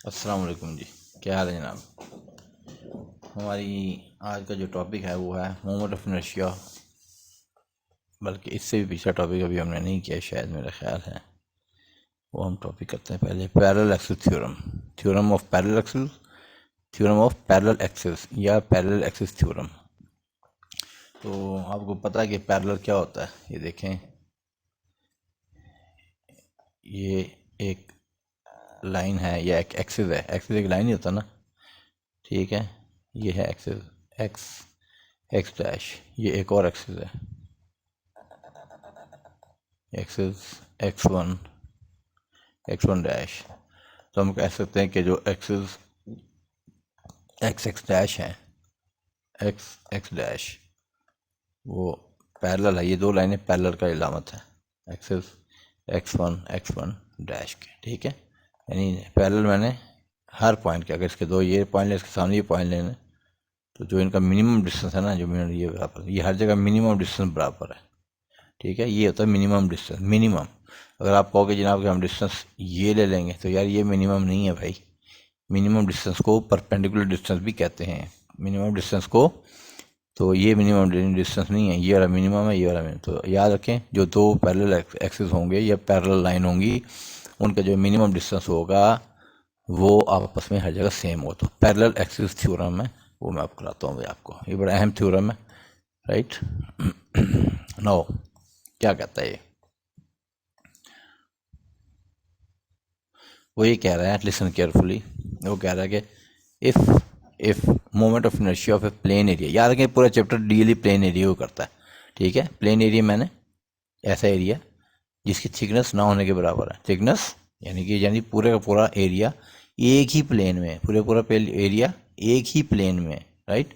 अस्सलाम वालेकुम जी। क्या हाल है जनाब। हमारी आज का जो टॉपिक है वो है मोमेंट ऑफ इनर्शिया, बल्कि इससे भी पिछला टॉपिक अभी हमने नहीं किया शायद, मेरा ख्याल है। वो हम टॉपिक करते हैं पहले parallel axis theorem, theorem of parallel axis, theorem of parallel axis या पैरेलल एक्सिस थ्योरम। तो आपको पता है कि पैरेलल क्या होता है? ये देखें, ये एक लाइन है या एक एक्सिस है। एक्सिस एक लाइन ही होता ना, ठीक है। ये है एक्सिस एक्स एक्स डैश, ये एक और एक्सिस है एक्सिस एक्स वन डैश। तो हम कह सकते हैं कि जो एक्सिस एक्स एक्स डैश है, एक्स एक्स डैश, वो पैरेलल है। ये दो लाइनें पैरेलल का इलामत है एक्सिस एक्स वन डैश के, ठीक है। यानी पैरेलल मैंने हर पॉइंट के, अगर इसके दो ये पॉइंट ले, इसके सामने ये पॉइंट लेने, तो जो इनका मिनिमम डिस्टेंस है ना, जो ये बराबर, ये हर जगह मिनिमम डिस्टेंस बराबर है, ठीक है। ये होता है मिनिमम डिस्टेंस। मिनिमम, अगर आप कहोगे जनाब कि हम डिस्टेंस ये ले लेंगे, तो यार ये मिनिमम नहीं है भाई। मिनिमम डिस्टेंस को परपेंडिकुलर डिस्टेंस भी कहते हैं। मिनिमम डिस्टेंस को, तो ये मिनिमम डिस्टेंस नहीं है, ये वाला मिनिमम है, ये वाला मिनिमम। तो याद रखें, जो दो पैरेलल एक्सिस होंगे या पैरेलल लाइन होंगी, उनका जो मिनिमम डिस्टेंस होगा वो आपस में हर जगह सेम हो। तो पैरेलल एक्सिस थ्योरम है, वो मैं आपको कराता हूँ भाई आपको। ये बड़ा अहम थ्योरम है, राइट। नो, क्या कहता है ये? वो ये कह रहा है, लिसन केयरफुली, वो कह रहा है कि if moment of inertia of A plain area, याद रखें पूरा चैप्टर डीली प्लेन एरिया को करता है, ठीक है। प्लेन एरिया मैंने ऐसा एरिया जिसकी थिकनेस ना होने के बराबर है। थिकनेस यानी पूरे का पूरा एरिया एक ही प्लेन में, पूरा एरिया एक ही प्लेन में, राइट।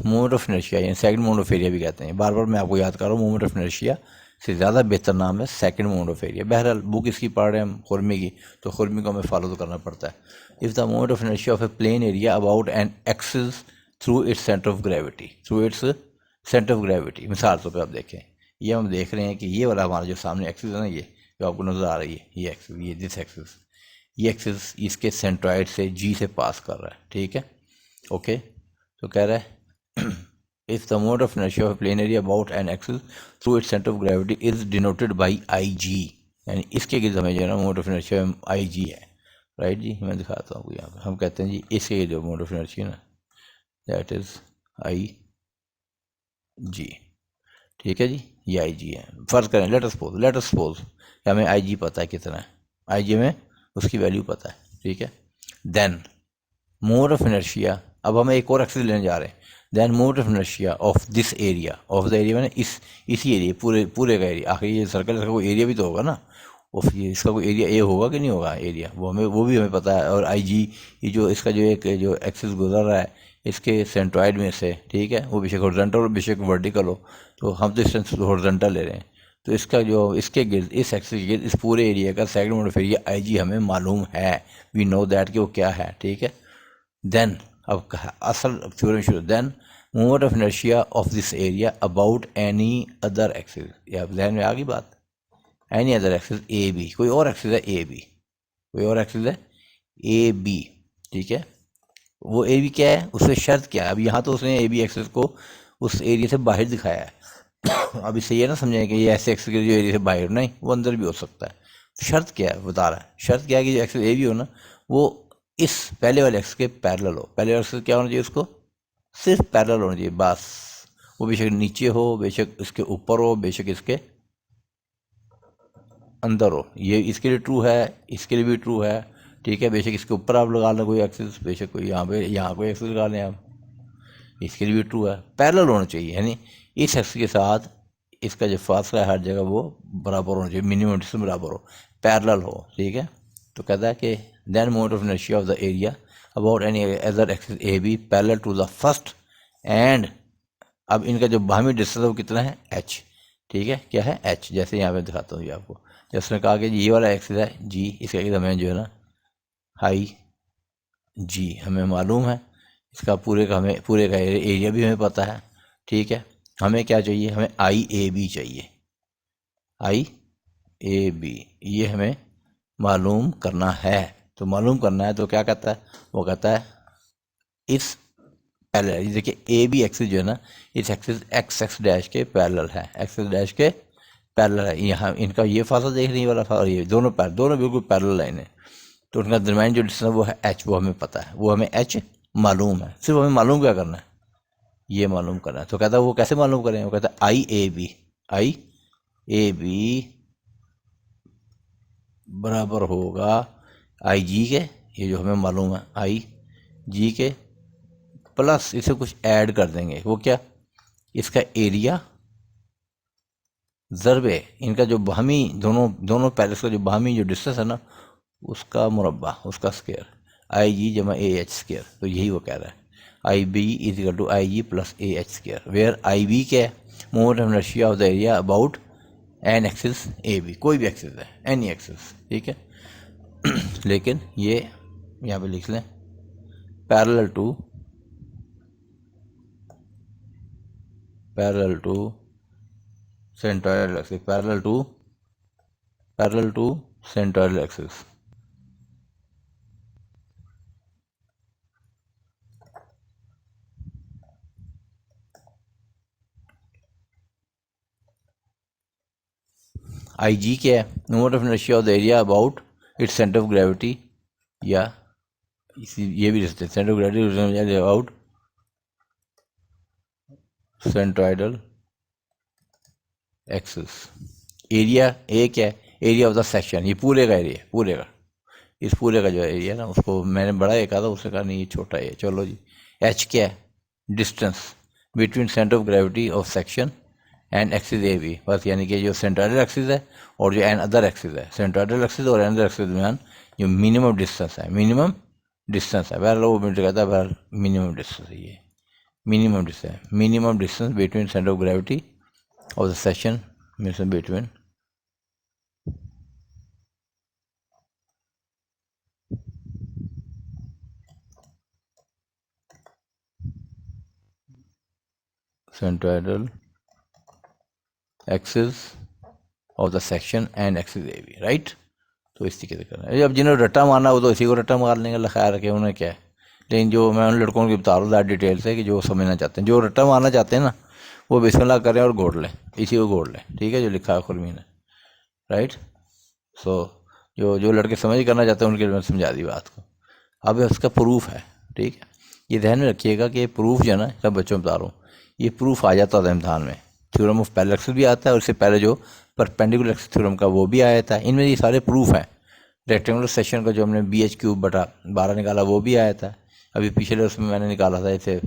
मोमेंट ऑफ इनर्शिया यानी सेकंड मोमेंट ऑफ एरिया भी कहते हैं। बार बार मैं आपको याद कर रहा हूँ, मोमेंट ऑफ इनर्शिया से ज़्यादा बेहतर नाम है सेकंड मोमेंट ऑफ एरिया। बहरहाल बुक इसकी पढ़ रहे हैं हम, खुरमी की, तो खुरमी को हमें फॉलो तो करना पड़ता है। If the moment of inertia of A plain area about an axis through it's centre of gravity, through it's centre of gravity. मिसाल तौर पर आप देखें, ये हम देख रहे हैं कि ये वाला हमारा जो सामने एक्सिस है ना, ये जो आपको नज़र आ रही है, ये एक्सिस, ये दिस एक्सिस, ये एक्सिस इसके सेंट्रॉइड से जी से पास कर रहा है, ठीक है, ओके। तो कह रहा है if the moment of inertia of a plane area about an axis through its center of gravity is denoted by IG, यानी इसके गिर्द हमें जो है ना मोमेंट ऑफ इनर्शिया IG है, राइट जी। मैं दिखाता हूँ यहाँ पे, हम कहते हैं जी इसके जो मोमेंट ऑफ इनर्शिया ना, दैट इज IG, ठीक है जी, ये IG है। फर्ज करें, लेट अस सपोज कि हमें IG पता है कितना है, IG में उसकी वैल्यू पता है, ठीक है। देन मोमेंट ऑफ इनर्शिया, अब हम एक और एक्सिस लेने जा रहे हैं। Then moment of inertia of this area, of the area मैंने इसी एरिया, पूरे का एरिया, आखिर ये सर्कल, इसका कोई एरिया भी तो होगा ना, ऑफ ये, इसका कोई एरिया ए होगा कि नहीं होगा एरिया, वो भी हमें पता है। और IG, ये जो इसका जो एक जो एक्सिस गुजर रहा है इसके सेंट्रॉइड में से, ठीक है, वो बेशक हॉरिजॉन्टल हो बेशक वर्टिकल हो, तो हम तो इस हॉरिजॉन्टल ले रहे हैं। तो इसका जो इसके गिर्द, इस एक्सिस के गिर्द, इस पूरे एरिया का second moment of area IG हमें मालूम है, वी नो दैट कि वो क्या है, ठीक है। देन अब असल थ्योरम शुरू। Then moment of inertia of this area about any other axis, या ध्यान में आ गई बात, any other axis A B, कोई और एक्सिस है ए बी, कोई और एक्सिस है ए बी, ठीक है। वो ए बी क्या है, उससे शर्त क्या है? अब यहाँ तो उसने ए बी एक्सिस को उस एरिया से बाहर दिखाया है। अब इससे ये ना समझें कि ये ऐसे एक्सिस के जो एरिया से बाहर, नहीं, वो अंदर भी हो सकता है। शर्त क्या है बता रहा है, शर्त क्या है कि जो एक्सिस ए बी हो ना, वो इस पहले वाले एक्सिस के पैरेलल हो। पहले वाले एक्सिस क्या होना चाहिए, उसको सिर्फ पैरेलल होना चाहिए बस। वो बेशक नीचे हो, बेशक इसके ऊपर हो, बेशक इसके अंदर हो। ये इसके लिए ट्रू है, इसके लिए भी ट्रू है, ठीक है। बेशक इसके ऊपर आप लगा लें कोई एक्सिस, बेशक कोई यहाँ कोई एक्सिस लगा लें आप, इसके लिए भी ट्रू है। पैरेलल होना चाहिए, यानी इस एक्सिस के साथ इसका जो फासला है हर जगह वो बराबर होना चाहिए, मिनिमम डिस्टेंस बराबर हो, पैरेलल हो, ठीक है। तो कहता है कि then moment of inertia of the area about any other axis A B parallel to the first and, अब इनका जो बाहमी डिस्टेंस है वो कितना है, h, ठीक है, क्या है h। जैसे यहाँ पे दिखाता हूँ ये आपको, जैसे कहा कि ये वाला एक्सिस है g, इसका हमें जो है ना हाई g हमें मालूम है, इसका पूरे का एरिया भी हमें पता है, ठीक है। हमें क्या चाहिए, हमें IAB चाहिए, IAB ये हमें मालूम करना है, तो मालूम करना है तो क्या कहता है, वो कहता है इस पैरेलल, देखिए ए बी एक्सिस जो है ना, इस एक्सिस एक्स एक्स डैश के पैरेलल है, एक्स एक्स डैश के पैरेलल है। यहाँ इनका ये फासला देख रही वाला फासला, ये दोनों बिल्कुल पैरेलल लाइन है। तो उनका दरमियान जो डिस्टेंस वो है एच, वो हमें पता है, वो हमें एच मालूम है। सिर्फ हमें मालूम क्या करना है, ये मालूम करना है। तो कहता है वो कैसे मालूम करें, वो कहता है आई ए बी बराबर होगा आई जी के, ये जो हमें मालूम है आई जी के, प्लस इसे कुछ ऐड कर देंगे। वो क्या, इसका एरिया ज़रबे इनका जो बाहमी दोनों पैरेलल्स का जो बाहमी जो डिस्टेंस है ना, उसका मुरब्बा, उसका स्क्वायर, आई जी जमा ए एच स्क्वायर। तो यही वो कह रहा है, I B is equal to I G plus A H square, where I B क्या है, moment of inertia of the area about an axis A B, कोई भी एक्सिस है, एनी एक्सिस, ठीक है। लेकिन ये यहाँ पे लिख लें parallel to centroidal axis, parallel to centroidal axis. I G क्या है, moment of inertia of the area about its centre of gravity, या ये भी लिखते हैं centre of gravity about centroidal axis. Area A क्या है, एरिया ऑफ द सेक्शन, ये पूरे का एरिया, पूरे का, इस पूरे का जो एरिया ना, उसको मैंने बड़ा एक कहा था, उसने कहा नहीं ये छोटा है। चलो जी, एच क्या है, distance between centre of gravity of section and axis A B, बस यानी कि जो सेंट्रोइडल एक्सिस है और जो एन अदर एक्सिस है, सेंट्रोइडल एक्सिस और एन अदर एक्सिस के दरमियान जो मिनिमम डिस्टेंस है, बहर वो मीटर कहता है, बहर मिनिमम डिस्टेंस है, ये minimum distance between centre of gravity of the section means between centroidal axis of the section and axis AB, right. तो इस तरीके से करना है। अब जिन्हें रट्टा मारना हो तो इसी को रट्टा मार लेंगे, खैर रखे उन्हें क्या है। लेकिन जो मैं उन लड़कों को बता रहा हूँ डिटेल से, कि जो समझना चाहते हैं, जो रट्टा मारना चाहते हैं ना, वो बिस्मिल्लाह करें और घोड़ लें, इसी को घोड़ लें, ठीक है, जो लिखा है खुरमी ने, राइट। सो जो लड़के समझ करना चाहते हैं उनके लिए मैं समझा दी बात को। अब उसका प्रूफ है, ठीक है, ये ध्यान में रखिएगा कि प्रूफ जो है ना, सब बच्चों में बता रहा हूँ, ये प्रूफ आ जाता था इम्तहान में, थ्योरम ऑफ पैरेलल एक्सिस भी आता है, और इससे पहले जो परपेंडिकुलर एक्सिस थ्योरम का वो भी आया था। इनमें ये सारे प्रूफ हैं। रेक्टेंगुलर सेक्शन का जो हमने बी एच क्यूब बटा 12 निकाला वो भी आया था। अभी पिछले उसमें मैंने निकाला था इसे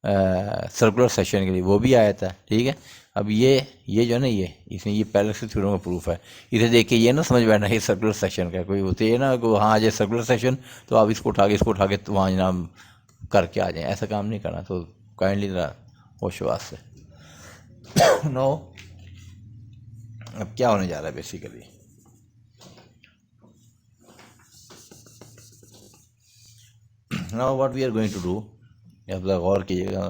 सर्कुलर सेक्शन के लिए, वो भी आया था, ठीक है। अब ये जो है ना, इसमें ये पैरेलल एक्सिस थ्योरम का प्रूफ है। इसे देख के ये ना समझ बैठना ये सर्कुलर सेक्शन का कोई होती है ना, कि हाँ आ जाए सर्कुलर सेक्शन तो आप इसको उठा के तो वहाँ जनाब करके आ जाएं, ऐसा काम नहीं करना। तो काइंडली ज़रा होशवास से नो। अब क्या होने जा रहा है basically, now what we are going to do, आप गौर कीजिएगा।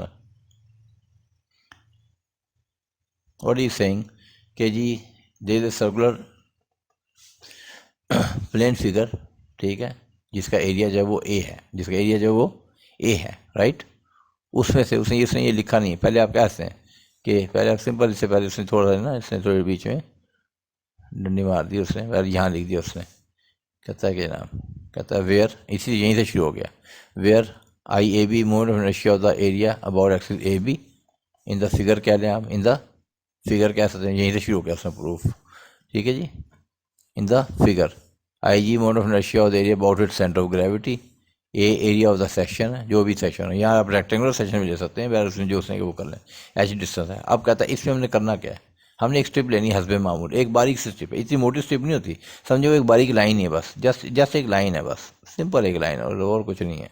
व्हाट इज सेइंग कि जी there is a circular plane figure, ठीक है, जिसका एरिया जो है वो ए है, राइट। उसमें से उसने ये लिखा नहीं है। पहले आप क्या हंसते हैं कि पहले आप सिंपल, इससे पहले उसने थोड़ा ना, इसने थोड़े बीच में डंडी मार दी उसने, और यहाँ लिख दिया उसने। कहता है कि नाम, कहता है वेयर, इसी यहीं से शुरू हो गया, where I A B moment of inertia of the area about axis A B in the figure कह लें आप, इन द फिगर कह सकते हैं, यहीं से शुरू हो गया उसने प्रूफ, ठीक है जी। In the figure I G moment of inertia of the area about it centre of gravity, A area of the section है, जो भी सेक्शन है, यहाँ आप रेक्टेंगुलर सेक्शन भी ले सकते हैं, वैसे उसमें जो उसने वो कर लें, एच डिस्टेंस है। अब कहता है इसमें हमने करना क्या है, हमने एक स्ट्रिप लेनी है हस्बे मामूल, एक बारीक सी स्ट्रिप है, इतनी मोटी स्ट्रिप नहीं होती, समझो एक बारीक लाइन ही है बस, जस्ट एक लाइन है, बस सिंपल एक लाइन है, और कुछ नहीं है।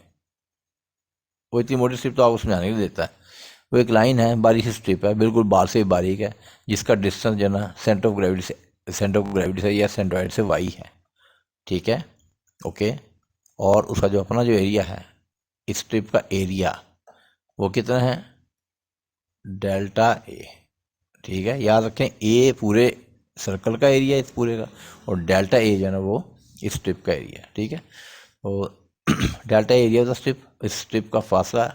वो इतनी मोटी स्ट्रिप तो आप उसमें आने नहीं देता है, वो एक लाइन है, बारीक सी स्ट्रिप है, बिल्कुल बाल से बारीक है, जिसका डिस्टेंस जो ना सेंटर ऑफ ग्रेविटी से या सेंट्रॉइड से वाई है, ठीक है, ओके। और उसका जो अपना जो एरिया है, इस स्ट्रिप का एरिया वो कितना है, डेल्टा ए, ठीक है। याद रखें ए पूरे सर्कल का एरिया इस पूरे का, और डेल्टा ए जो है ना वो इस स्ट्रिप का एरिया, ठीक है। और delta area of the strip, इस स्ट्रिप का फासला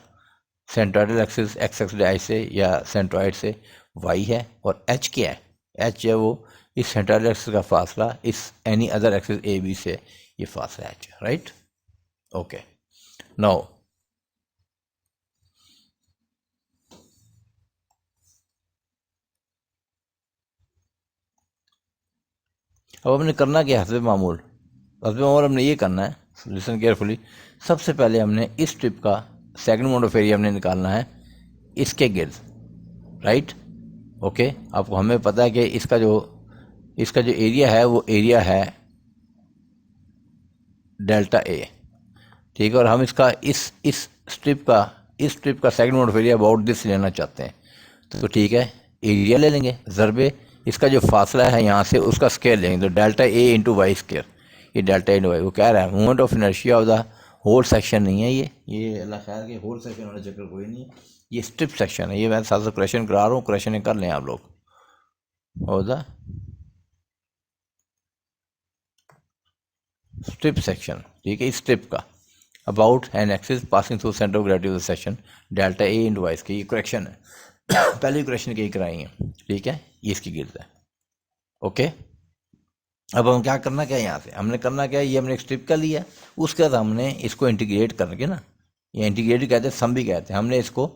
सेंट्रोइडल एक्सिस एक्स एक्स डाई से या सेंट्रोइड से वाई है, और एच क्या है, एच है वो इस सेंट्रोइडल एक्सिस का फासला इस any other axis A B से, ये फासला एच है, राइट। ओके, नाउ अब हमने करना क्या है, हस्बे मामूल हमने ये करना है, लिसन केयरफुली। सबसे पहले हमने इस स्ट्रिप का सेकंड मोड ऑफ एरिया हमने निकालना है इसके गिर्द, राइट। ओके, आपको हमें पता है कि इसका जो एरिया है वो एरिया है डेल्टा ए, ठीक है। और हम इसका इस स्ट्रिप का second mode of area about this लेना चाहते हैं, तो ठीक है, एरिया ले लेंगे ज़रबे इसका जो फासला है यहाँ से उसका स्केयर लेंगे, तो delta A into Y square, ये डेल्टा इंटू वाई। वो कह रहा है moment of inertia of the whole section नहीं है ये अल्लाह खैर के होल सेक्शन वाला चक्कर कोई नहीं है, ये स्ट्रिप सेक्शन है। ये मैं साथ साथ क्वेश्चन करा रहा हूँ, क्वेश्चन कर लें आप लोग। होगा स्ट्रिप सेक्शन, ठीक है, इस स्ट्रिप का about an axis passing through centre of gravity of the section delta A into Y की, ये करेक्शन है। पहली करेक्शन की कराई है, ठीक है, ये इसकी गिरद है। ओके, अब हम क्या करना क्या है, यहाँ से हमने करना क्या है, ये हमने एक स्ट्रिप का लिया, उसके बाद हमने इसको इंटीग्रेट करके ना, ये इंटीग्रेट कहते हैं, सम भी कहते हैं, हमने इसको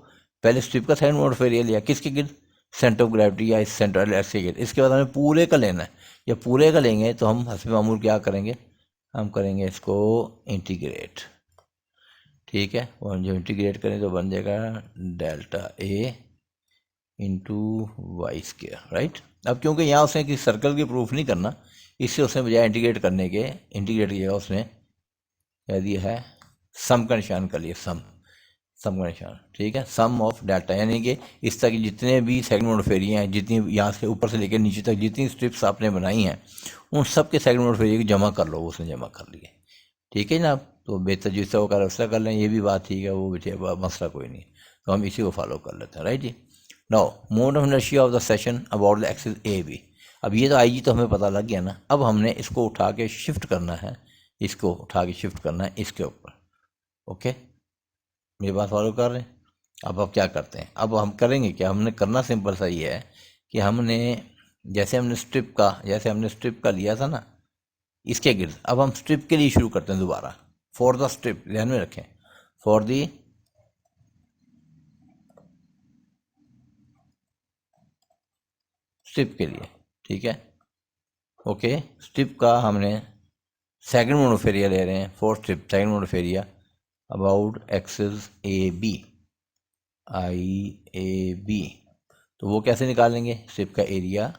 पहले स्ट्रिप का सेकंड मोड ऑफ एरिया लिया, किसके गिर्द, सेंटर ऑफ ग्रेविटी या इस सेंट्रल एक्सिस के गिर्द। इसके बाद हमें पूरे का लेना है, या पूरे का लेंगे तो हम हस्बे मामूल क्या करेंगे, हम करेंगे इसको इंटीग्रेट, ठीक है। और जो इंटीग्रेट करें तो बन जाएगा delta A into Y square, right. अब क्योंकि यहाँ उसने किसी सर्कल की प्रूफ नहीं करना, इससे उसने बजाय इंटीग्रेट करने के इंटीग्रेट किया उसने क्या दिया है, सम का निशान कर लिया, सम का निशान, ठीक है। सम ऑफ डेल्टा, यानी कि इस तरह की जितने भी सेकंड मोड ऑफ एरिया हैं, जितनी यहाँ से ऊपर से लेकर नीचे तक जितनी स्ट्रिप्स आपने बनाई हैं, उन सब के सेकंड मोड ऑफ एरिया की जमा कर लो, उसने जमा कर लिए, ठीक है जनाब। तो बेहतर जिससे वो कर उसका कर लें, ये भी बात ठीक है, वो मसला कोई नहीं, तो हम इसी को फॉलो कर लेते हैं, राइट जी। Now mode of inertia of the section about the axis A B, अब ये तो आई जी तो हमें पता लग गया ना, अब हमने इसको उठा के शिफ्ट करना है, इसको उठा के शिफ्ट करना है इसके ऊपर। ओके, मेरी बात फॉलो कर रहे हैं। अब क्या करते हैं, अब हम करेंगे क्या, हमने करना सिंपल सा ये है कि हमने जैसे हमने स्ट्रिप का लिया था ना इसके गिर्द, अब हम स्ट्रिप के लिए शुरू करते हैं दोबारा, फॉर द स्ट्रिप, ध्यान में रखें, फॉर दी स्ट्रिप के लिए, ठीक है। ओके, स्ट्रिप का हमने सेकंड मोड ऑफ एरिया ले रहे हैं, for strip second mode of area about axis A B, I A B, तो वो कैसे निकालेंगे, स्ट्रिप का एरिया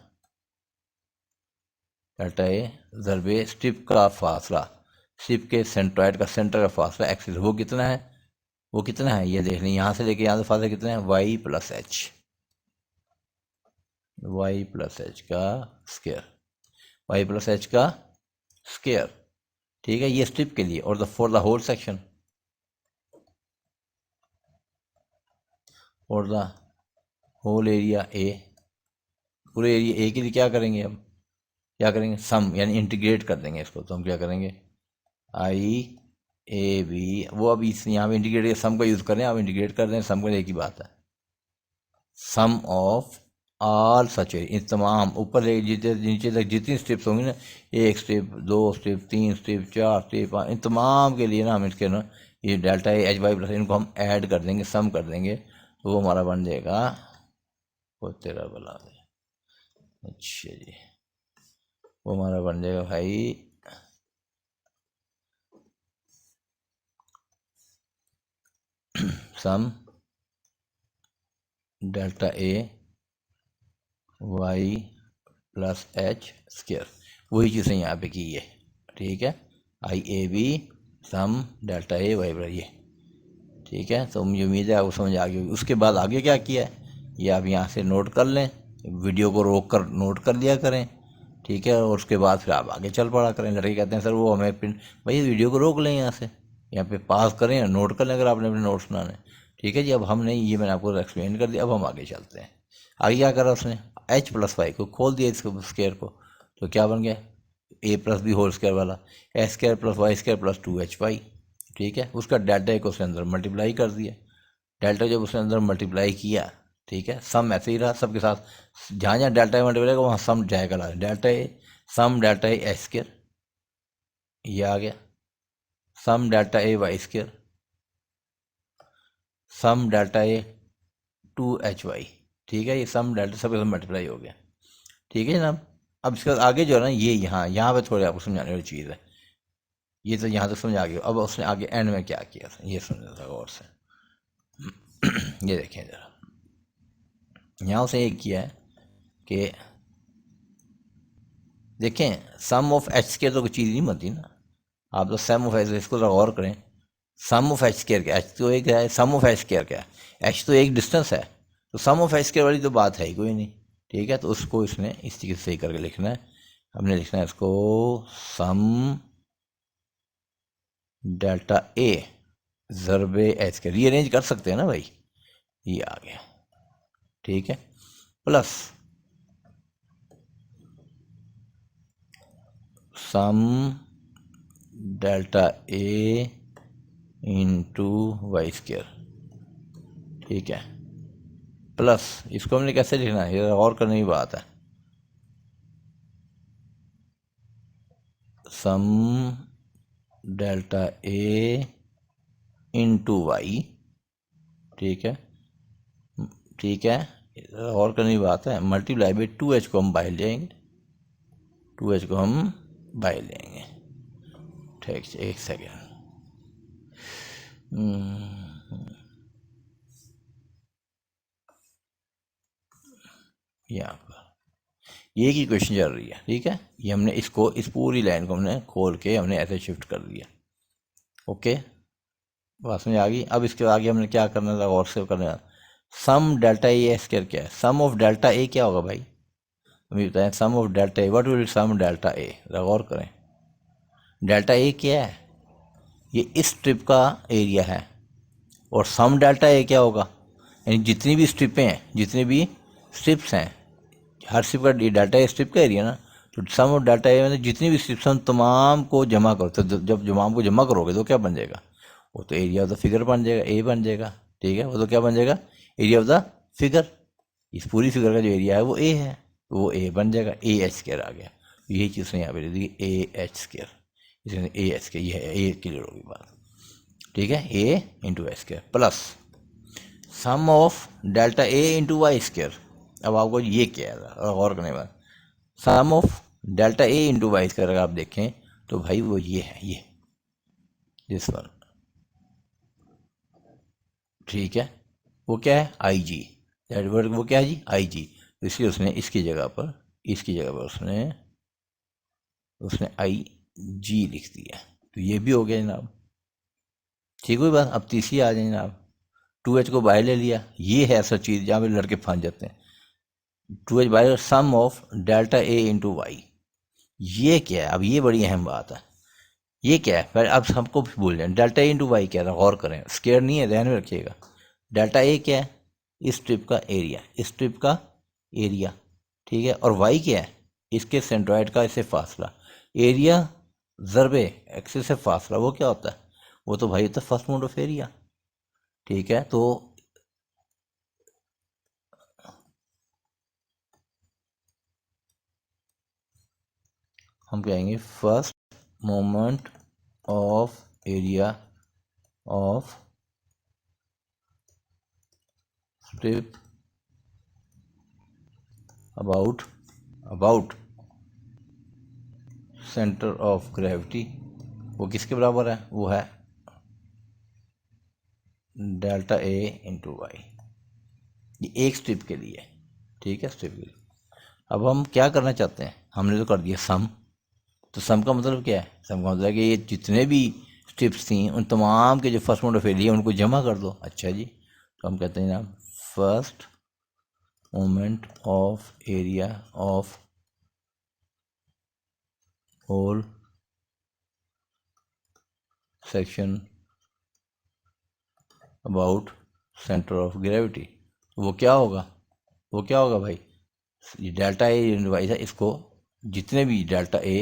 डेल्टा ए ज़रबे स्ट्रिप का फासला, स्ट्रिप के सेंट्रॉइड का सेंटर का फासला एक्सिस, वो कितना है, ये देख लें, यहाँ से लेके यहाँ से फासला कितना है, वाई प्लस एच का स्क्वायर, वाई प्लस एच का स्क्वायर, ठीक है, ये स्ट्रिप के लिए। और फॉर द होल सेक्शन, और द होल एरिया ए, पूरे एरिया ए के लिए क्या करेंगे, हम क्या करेंगे, सम, यानी इंटीग्रेट कर देंगे इसको, तो हम क्या करेंगे, आई ए बी, वो अब इस यहाँ पे इंटीग्रेट सम का यूज़ करें, आप इंटीग्रेट कर दें, सम का एक ही बात है, सम ऑफ ऑल सच, इन तमाम ऊपर से नीचे तक जितनी स्ट्रिप्स होंगी ना, एक स्ट्रिप, दो स्ट्रिप, तीन स्ट्रिप, चार स्ट्रिप, इन तमाम के लिए ना हम इसके ना ये डेल्टा एच वाई प्लस इनको हम ऐड कर देंगे, सम कर देंगे, तो वो हमारा बन जाएगा, वो तेरा बला दे, अच्छा जी, वो हमारा बन जाएगा भाई sum delta A Y plus H square, वही चीज़ें यहाँ पे की है, ठीक है, I A B sum delta A Y plus ये, ठीक है। तो मुझे उम्मीद है आपको समझ आ गई होगी। उसके बाद आगे क्या किया है ये आप यहाँ से नोट कर लें, वीडियो को रोक कर नोट कर लिया करें, ठीक है, और उसके बाद फिर आप आगे चल पड़ा करें। लड़के कहते हैं सर वो हमें पिन, भाई वीडियो को रोक लें, यहाँ पे पास करें, नोट कर लें अगर आपने अपने नोट्स बनाने, ठीक है जी। अब हमने ये मैंने आपको एक्सप्लेन कर दिया, अब हम आगे चलते हैं। आगे क्या करा उसने, एच प्लस वाई को खोल दिया इसको स्क्वायर को, तो क्या बन गया A plus B whole square वाला, X square plus Y square plus 2hy, ठीक है। उसका डेल्टा ए को उसने अंदर मल्टीप्लाई कर दिया, डेल्टा जब उसने अंदर मल्टीप्लाई किया, ठीक है, सम ऐसे ही रहा सबके साथ, जहाँ जहाँ डेल्टा ए मल्टीप्लाई करेगा वहाँ सम जाएगा, ला delta A some delta A x square, ये आ गया, सम delta A Y square, some delta A 2hy, ठीक है। ये सम डेल्टा सब मल्टीप्लाई हो गया, ठीक है जनाब। अब इसके बाद आगे जो है ना, ये यहाँ पे थोड़ी आपको समझाने वाली चीज़ है, ये तो यहाँ तक समझ आ गया। अब उसने आगे एंड में क्या किया था ये समझ था गौर से। ये देखें जरा, यहाँ उसने एक किया है कि देखें सम ऑफ एच स्क्वायर तो कोई चीज़ नहीं बनती ना, आप तो सम ऑफ एच, इसको तो गौर करें, सम ऑफ एच स्क्वायर क्या, एच तो एक है, सम ऑफ एच स्क्वायर क्या है, एच तो एक डिस्टेंस है, तो सम ऑफ एच स्क्वायर वाली तो बात है ही कोई नहीं, ठीक है। तो उसको इसने इस तरीके से सही करके लिखना है, हमने लिखना है इसको सम delta A ज़रबे H square, rearrange कर सकते हैं ना भाई, ये आ गया, ठीक है, plus some delta A into Y square, ठीक है, प्लस इसको हमने कैसे लिखना है, ये और करने की बात है, सम डेल्टा ए इंटू वाई, ठीक है, ठीक है, और करने की बात है, मल्टीप्लाई बाई 2h को हम बाहर ले आएंगे, 2h को हम बाहर लेंगे, ठीक है, एक सेकेंड, यहाँ पर ये की क्वेश्चन चल रही है, ठीक है। ये हमने इसको इस पूरी लाइन को हमने खोल के हमने ऐसे शिफ्ट कर दिया, ओके, बात में आ गई। अब इसके आगे हमने क्या करना था, और से करना, सम डेल्टा ए स्क्वायर क्या है, सम ऑफ डेल्टा ए क्या होगा भाई, हमें बताएं, sum of delta A, what will sum delta A, गौर करें, डेल्टा ए क्या है, ये इस स्ट्रिप का एरिया है, और सम डेल्टा ए क्या होगा, यानी जितनी भी स्ट्रिपें हैं, जितने भी स्ट्रिप्स हैं, हर स्ट्रिप का डेल्टा ए स्ट्रिप का एरिया ना, तो सम ऑफ डेल्टा ए मतलब जितनी भी स्ट्रिप्स हैं तमाम को जमा करो, तो जब तमाम को जमा करोगे तो क्या बन जाएगा, वो तो एरिया ऑफ द फिगर बन जाएगा, ए बन जाएगा, ठीक है, वो तो क्या बन जाएगा, एरिया ऑफ द फिगर, इस पूरी फिगर का जो एरिया है वो ए है, तो वो ए बन जाएगा, ए एच स्क्वायर आ गया, यही चीज़ ने यहाँ पे दी ए एच स्क्वायर, इसमें ए एच स्क्वायर, ये है ए, क्लियर होगी बात, ठीक है, A into H square plus sum of delta A into Y square. अब आपको ये क्या है गौर करने के बाद, sum of delta A into Y square अगर आप देखें तो भाई वो ये है, ये दिस वन, ठीक है, वो क्या है आई जी, दैट वर्ड, वो क्या है जी आई जी, तो इसलिए उसने इसकी जगह पर उसने उसने आई जी लिख दिया, तो ये भी हो गया जनाब, ठीक हुई बात। अब तीसरी आ जाए जनाब, 2h को बाहर ले लिया, ये है ऐसा चीज़ जहाँ पे लड़के फंस जाते हैं, 2h बाहर, sum of delta A into Y, ये क्या है, अब ये बड़ी अहम बात है, ये क्या है, फिर अब सबको भी भूल जाए, डेल्टा ए इंटू वाई क्या है, गौर करें, स्केयर नहीं है, ध्यान में रखिएगा, डेल्टा ए क्या है, इस स्ट्रिप का एरिया, इस स्ट्रिप का एरिया, ठीक है, और वाई क्या है, इसके सेंट्रॉइड का इससे फासला, एरिया ज़रबे एक्सिस से फासला, वो क्या होता है, वो तो भाई होता है फर्स्ट मोड ऑफ एरिया, ठीक है। तो हम कहेंगे first moment of area of strip about centre of gravity, वो किसके बराबर है, वो है डेल्टा ए इंटू वाई, ये एक स्ट्रिप के लिए, ठीक है, स्ट्रिप के लिए। अब हम क्या करना चाहते हैं, हमने तो कर दिया सम, तो सम का मतलब क्या है, सम का मतलब है कि ये जितने भी स्ट्रिप्स थी उन तमाम के जो फर्स्ट मोड ऑफ एरिया उनको जमा कर दो, अच्छा जी, तो हम कहते हैं ना first moment of area of whole section about centre of gravity, वो क्या होगा, वो क्या होगा भाई, ये डेल्टा ए वाई था, इसको जितने भी डेल्टा ए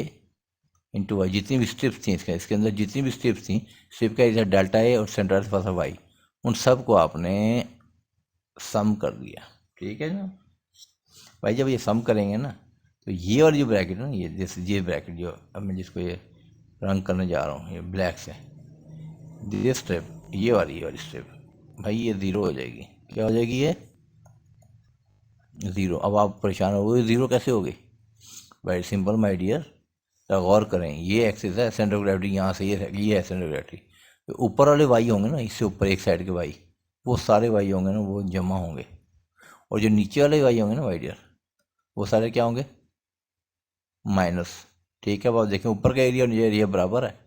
इंटू वाई, जितनी भी स्ट्रिप्स थी इसके अंदर जितनी भी स्ट्रिप्स थी, स्ट्रिप का एरिया डेल्टा ए और सेंट्रोइड पास वाई, उन सब को आपने सम कर दिया। ठीक है ना भाई, जब ये सम करेंगे ना तो ये वाली जो ब्रैकेट है ना, ये जैसे ये ब्रैकेट जो अब मैं जिसको ये रंग करने जा रहा हूँ ये ब्लैक से, ये स्ट्रिप ये वाली स्ट्रिप भाई ये ज़ीरो हो जाएगी। क्या हो जाएगी ये ज़ीरो। अब आप परेशान हो गए ज़ीरो कैसे हो गई, वेरी सिंपल माय डियर, गौर करें ये एक्सिस है सेंटर ऑफ ग्रेविटी, यहाँ से ये है सेंटर ऑफ ग्रेविटी, तो ऊपर वाले वाई होंगे ना, इससे ऊपर एक साइड के वाई, वो सारे वाई होंगे ना वो जमा होंगे, और जो नीचे वाले वाई होंगे ना माय डियर, वो सारे क्या होंगे माइनस। ठीक है, अब आप देखें ऊपर का एरिया और नीचे एरिया बराबर है।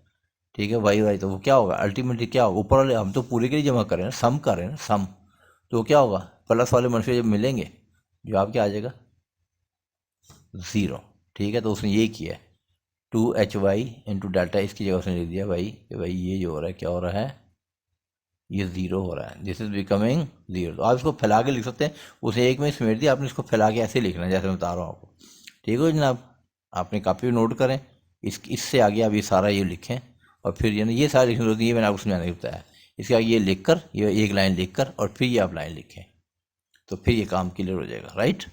ठीक है, वाई तो वो क्या होगा अल्टीमेटली, क्या होगा ऊपर वाले हम तो पूरे के लिए जमा कर रहे हैं ना, सम कर रहे हैं ना सम, तो क्या होगा प्लस वाले मनफी जब मिलेंगे जवाब क्या आ जाएगा ज़ीरो। ठीक है, तो उसने ये किया है 2hy इंटू डेल्टा, इसकी जगह उसने लिख दिया भाई कि भाई ये जो हो रहा है क्या हो रहा है, ये ज़ीरो हो रहा है, दिस इज बिकमिंग ज़ीरो। तो आप इसको फैला के लिख सकते हैं, उसे एक में समेट दिया, आपने इसको फैला के ऐसे लिखना है जैसे मैं बता रहा हूँ आपको। ठीक है जनाब, आपने कापी नोट करें, इससे आगे आप ये सारा ये लिखें, और फिर ये सारे लिखने होती है, मैंने आपको समझाने को बताया। इसके आगे ये लिख कर, ये एक लाइन लिख कर और फिर ये आप लाइन लिखें, तो फिर ये काम क्लियर हो जाएगा। राइट,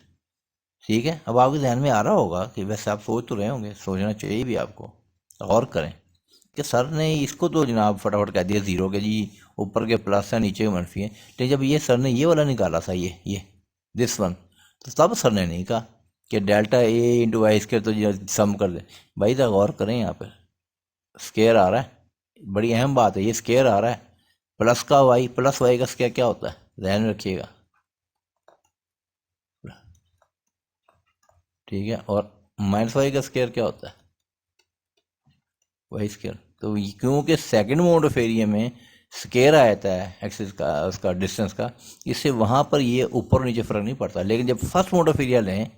ठीक है। अब आपके ध्यान में आ रहा होगा कि वैसे आप सोच तो रहे होंगे, सोचना चाहिए भी आपको, गौर करें कि सर ने इसको तो जनाब फटाफट कह दिया ज़ीरो के जी, ऊपर के प्लस है नीचे के मनफी है, लेकिन जब ये सर ने ये वाला निकाला था ये दिस वन, तो तब सर ने नहीं कहा कि delta A into Y square तो सम कर दे। भाई तो गौर करें, यहाँ पर स्केयर आ रहा है, बड़ी अहम बात है, ये स्केयर आ रहा है, प्लस का वाई, प्लस वाई का स्केयर क्या होता है ध्यान में रखिएगा। ठीक है, और माइनस वाई का स्केयर क्या होता है वाई स्केयर। तो क्योंकि सेकंड मोड ऑफ एरिया में स्केयर आ जाता है एक्सिस का, उसका डिस्टेंस का, इससे वहाँ पर ये ऊपर और नीचे फ़र्क नहीं पड़ता। लेकिन जब फर्स्ट मोड ऑफ एरिया लें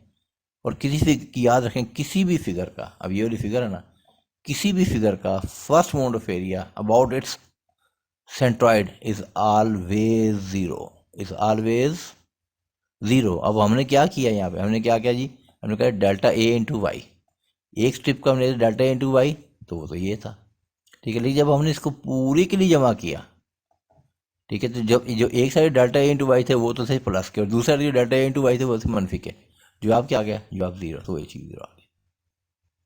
और किसी भी याद रखें, किसी भी फिगर का, अब ये वाली फिगर है ना, किसी भी फिगर का first mode of area about it's centroid is always zero, is always zero. अब हमने क्या किया यहाँ पे, हमने क्या किया जी, हमने कहा डेल्टा ए इंटू वाई, एक स्ट्रिप का हमने डेल्टा ए इंटू वाई, तो वो तो ये था। ठीक है, लेकिन जब हमने इसको पूरे के लिए जमा किया, ठीक है, तो जब जो एक side delta A into Y थे वो तो थे प्लस के, और दूसरा जो डेल्टा ए इंटू वाई थे वो थे मनफी के, जवाब क्या आ गया जवाब ज़ीरो, तो वही चीज़ ज़ीरो आ गई।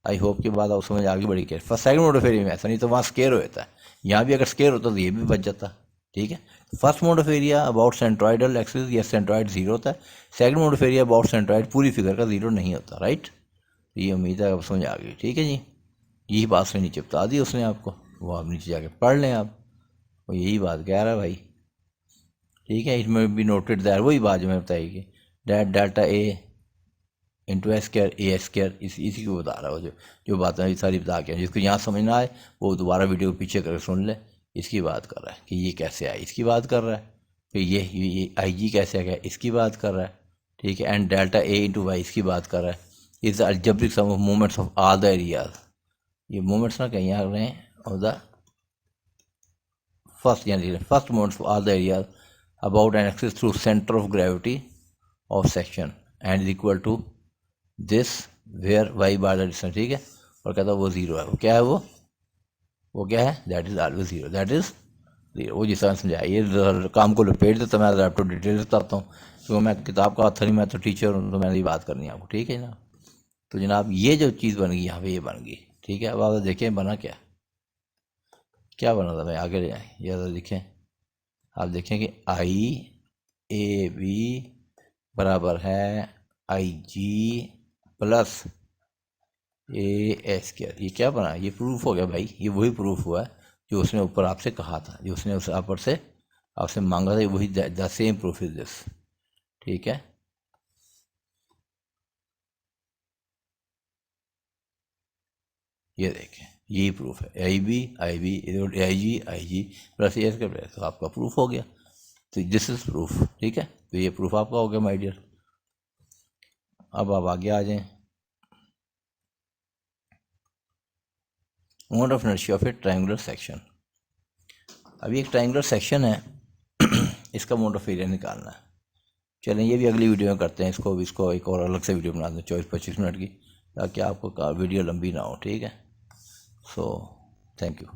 आई होप के बाद आप समझ आ गई बड़ी care. First second mode of area में ऐसा नहीं, तो वहाँ स्केयर हो जाता है, यहाँ भी अगर स्केयर होता तो ये भी बच जाता। ठीक है, first mode of area about centroidal axis या सेंट्रॉइड ज़ीरो होता है, second mode of area about centroid पूरी फिगर का ज़ीरो नहीं होता। राइट, ये उम्मीद है आप समझ आ गई। ठीक है जी, यही बात उसने नीचे बता दी उसने आपको, वो आप नीचे जाके पढ़ लें आप, वो यही बात कह रहा है भाई। ठीक है, इसमें भी नोटेड दैट, वही बात जो मैं बताई delta A into S square A S square, इसी को बता रहा है, जो जो बातें ये सारी बता के, जिसको यहाँ समझना आए वो दोबारा वीडियो को पीछे करके सुन ले। इसकी बात कर रहा है कि ये कैसे आए, इसकी बात कर रहा है, फिर ये आई जी कैसे आ गया, इसकी बात कर रहा है। ठीक है, and delta A into Y इसकी बात कर रहा है। Is algebraic sum of moments of all the areas, ये मोमेंट्स ना कहीं आ रहे हैं ऑफ द फर्स्ट, यानी first moments of all the areas about an axis through centre of gravity of section and is equal to this where Y bar the distance. ठीक है, और कहता है वो ज़ीरो है, वो क्या है वो क्या है, that is always zero, that is zero. वो जिस तरह समझाया, ये काम को लपेट देता, मैं आपको डिटेल बताता हूँ, क्योंकि मैं किताब का ऑथर नहीं, मैं तो टीचर हूँ, तो मैंने ये बात करनी है आपको। ठीक है जनाब, तो जनाब ये जो चीज़ बन गई यहाँ पे, ये बन गई। ठीक है, अब आप देखें बना क्या बना था, मैं आगे ले जाए ये लिखें, आप देखें कि आई ए बी बराबर है आई G plus A S square. ये क्या बना, ये प्रूफ हो गया भाई, ये वही प्रूफ हुआ जो उसने ऊपर आपसे कहा था, जो उसने उस ऊपर से आपसे मांगा था, वही the same proof is this. ठीक है, ये देखें यही प्रूफ है, I B I G plus A square, तो आपका प्रूफ हो गया, तो दिस इज प्रूफ। ठीक है, तो ये प्रूफ आपका हो गया माय डियर। अब आप आगे आ जाएं, mode of inertia of A triangular section. अभी एक ट्रायंगुलर सेक्शन है इसका मोड ऑफ एरिया निकालना है। चलें ये भी अगली वीडियो में करते हैं, इसको एक और अलग से वीडियो बना दें 24-25 मिनट की, ताकि आपको वीडियो लंबी ना हो। ठीक है, सो थैंक यू।